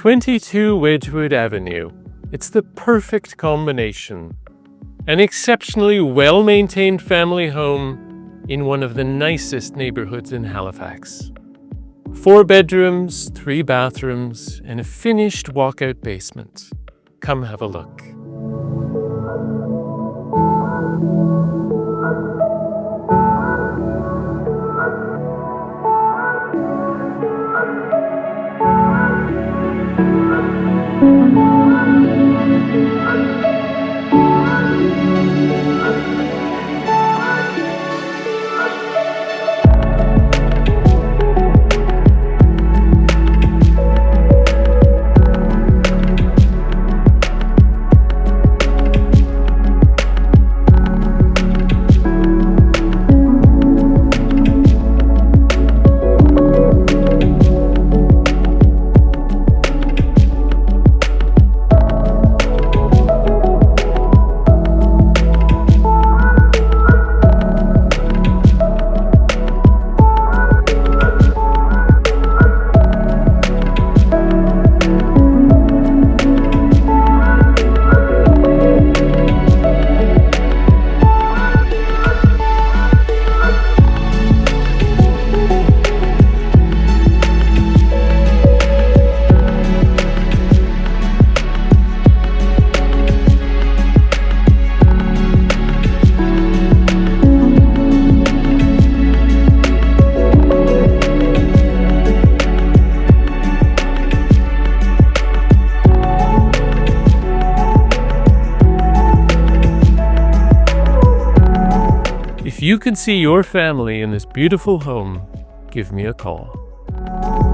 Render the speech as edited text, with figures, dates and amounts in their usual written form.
22 Wedgewood Avenue. It's the perfect combination. An exceptionally well-maintained family home in one of the nicest neighbourhoods in Halifax. 4 bedrooms, 3 bathrooms, and a finished walkout basement. Come have a look. If you can see your family in this beautiful home, give me a call.